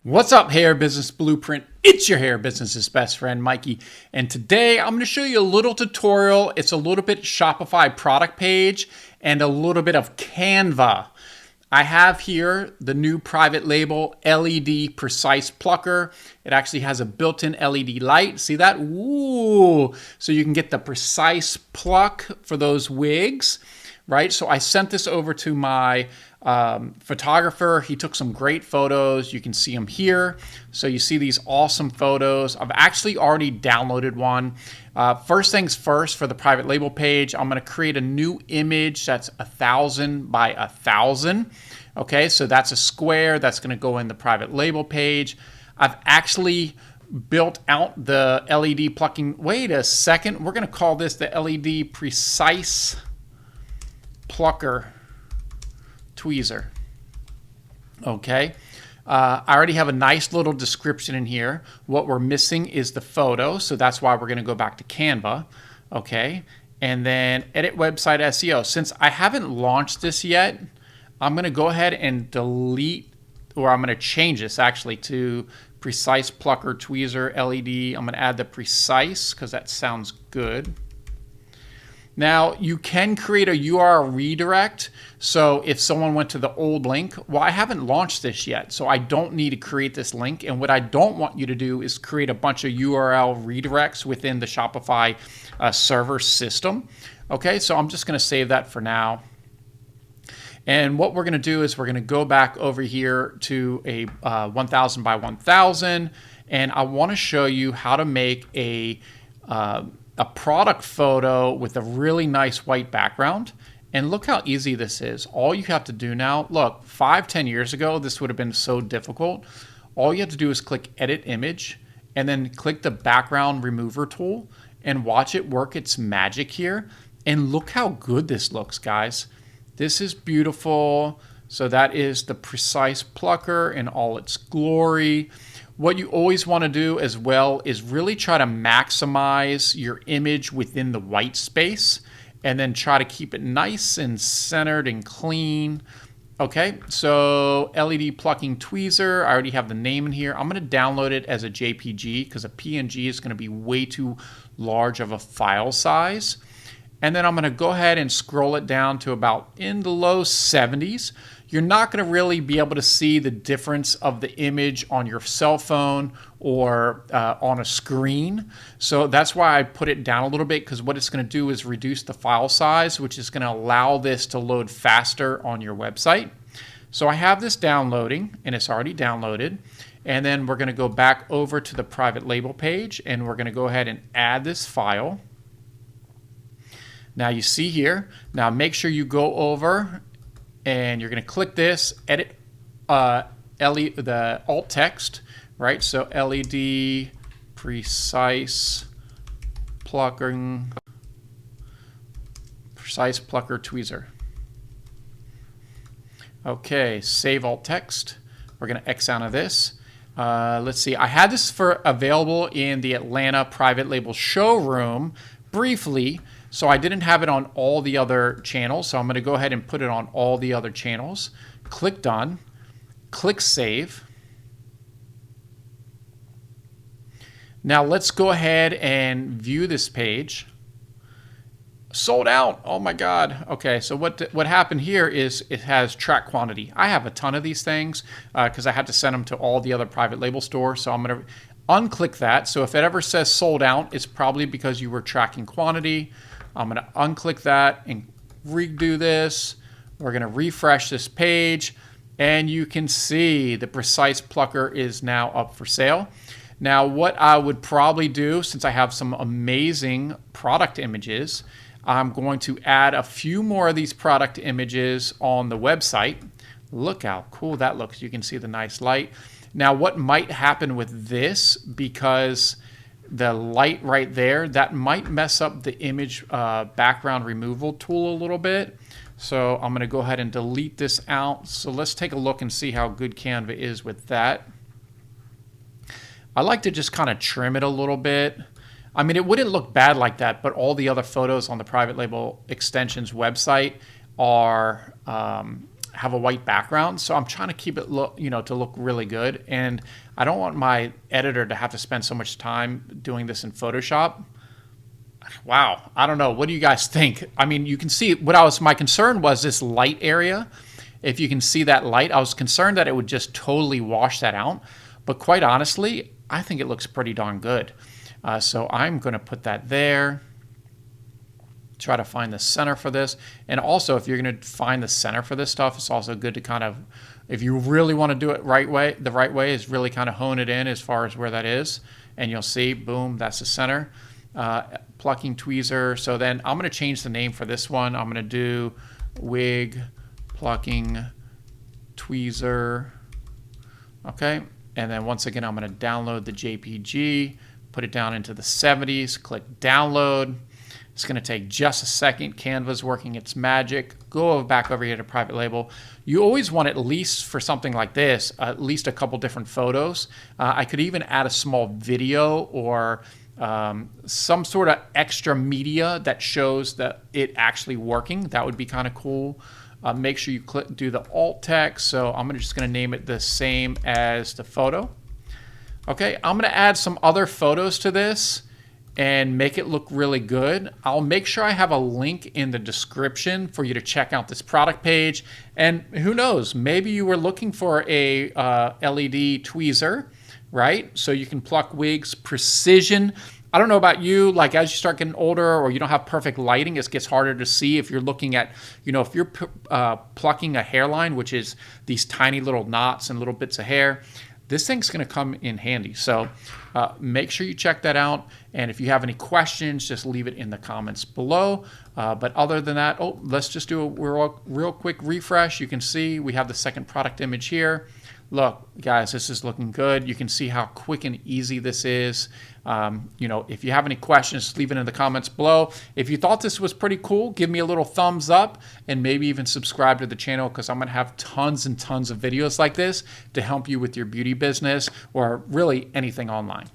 What's up, Hair Business Blueprint? It's your hair business's best friend, Mikey. And today I'm going to show you a little tutorial. It's a little bit Shopify product page and a little bit of Canva. I have here the new private label LED Precise Plucker. It actually has a built-in LED light. See that? Ooh! So you can get the precise pluck for those wigs, right? So I sent this over to my photographer. He took some great photos. You can see them here. So you see these awesome photos. I've actually already downloaded one. First things first, for the private label page, I'm going to create a new image that's 1,000 by 1,000. Okay, so that's a square that's going to go in the private label page. I've actually built out the LED plucking. Wait a second. We're going to call this the LED Precise Plucker Tweezer. Okay, I already have a nice little description in here. What we're missing is the photo, so that's why we're going to go back to Canva. Okay, and then edit website SEO. Since I haven't launched this yet, I'm going to go ahead and delete, or I'm going to change this actually to Precise Plucker Tweezer LED. I'm going to add the precise because that sounds good. Now, you can create a URL redirect. So if someone went to the old link, well, I haven't launched this yet, so I don't need to create this link. And what I don't want you to do is create a bunch of URL redirects within the Shopify server system. Okay, so I'm just going to save that for now. And what we're going to do is we're going to go back over here to a 1,000 by 1,000. And I want to show you how to make a product photo with a really nice white background. And look how easy this is. All you have to do now, look, 5-10 years ago, this would have been so difficult. All you have to do is click Edit Image and then click the Background Remover tool and watch it work its magic here. And look how good this looks, guys. This is beautiful. So that is the Precise Plucker in all its glory. What you always want to do as well is really try to maximize your image within the white space and then try to keep it nice and centered and clean. Okay, so LED plucking tweezer, I already have the name in here. I'm going to download it as a JPG because a PNG is going to be way too large of a file size. And then I'm going to go ahead and scroll it down to about in the low 70s. You're not going to really be able to see the difference of the image on your cell phone or on a screen. So that's why I put it down a little bit, because what it's going to do is reduce the file size, which is going to allow this to load faster on your website. So I have this downloading, and it's already downloaded. And then we're going to go back over to the private label page, and we're going to go ahead and add this file. Now you see here, now make sure you go over and you're going to click this, edit the alt text, right? So LED Precise Plucker Tweezer. Okay, save alt text. We're going to X out of this. Let's see, I had this available in the Atlanta private label showroom briefly. So I didn't have it on all the other channels. So I'm going to go ahead and put it on all the other channels. Click Done. Click Save. Now let's go ahead and view this page. Sold out. Oh my God. Okay, so what happened here is it has track quantity. I have a ton of these things because I had to send them to all the other private label stores. So I'm going to unclick that. So if it ever says sold out, it's probably because you were tracking quantity. I'm going to unclick that and redo this. We're going to refresh this page, and you can see the Precise Plucker is now up for sale. Now, what I would probably do, since I have some amazing product images, I'm going to add a few more of these product images on the website. Look how cool that looks. You can see the nice light. Now, what might happen with this, because the light right there, that might mess up the image background removal tool a little bit. So I'm going to go ahead and delete this out. So let's take a look and see how good Canva is with that. I like to just kind of trim it a little bit. I mean, it wouldn't look bad like that, but all the other photos on the private label extensions website are have a white background. So I'm trying to keep it look, to look really good. And I don't want my editor to have to spend so much time doing this in Photoshop. Wow. I don't know. What do you guys think? I mean, you can see my concern was this light area. If you can see that light, I was concerned that it would just totally wash that out. But quite honestly, I think it looks pretty darn good. So I'm going to put that there. Try to find the center for this. And also, if you're going to find the center for this stuff, it's also good to kind of, if you really want to do it the right way is really kind of hone it in as far as where that is. And you'll see, boom, that's the center. Plucking tweezer. So then I'm going to change the name for this one. I'm going to do wig plucking tweezer. Okay. And then once again, I'm going to download the JPG, put it down into the 70s, click download. It's going to take just a second. Canva's working its magic. Go back over here to private label. You always want, at least for something like this, at least a couple different photos. I could even add a small video or some sort of extra media that shows that it actually working. That would be kind of cool. Make sure you do the alt text. So I'm just going to name it the same as the photo. Okay, I'm going to add some other photos to this and make it look really good. I'll make sure I have a link in the description for you to check out this product page. And who knows, maybe you were looking for a LED tweezer, right? So you can pluck wigs, precision. I don't know about you, like as you start getting older or you don't have perfect lighting, it gets harder to see. If you're looking at, if you're plucking a hairline, which is these tiny little knots and little bits of hair, this thing's going to come in handy. So make sure you check that out. And if you have any questions, just leave it in the comments below. But other than that, let's just do a real quick refresh. You can see we have the second product image here. Look, guys, this is looking good. You can see how quick and easy this is. If you have any questions, leave it in the comments below. If you thought this was pretty cool, give me a little thumbs up and maybe even subscribe to the channel, because I'm going to have tons and tons of videos like this to help you with your beauty business or really anything online.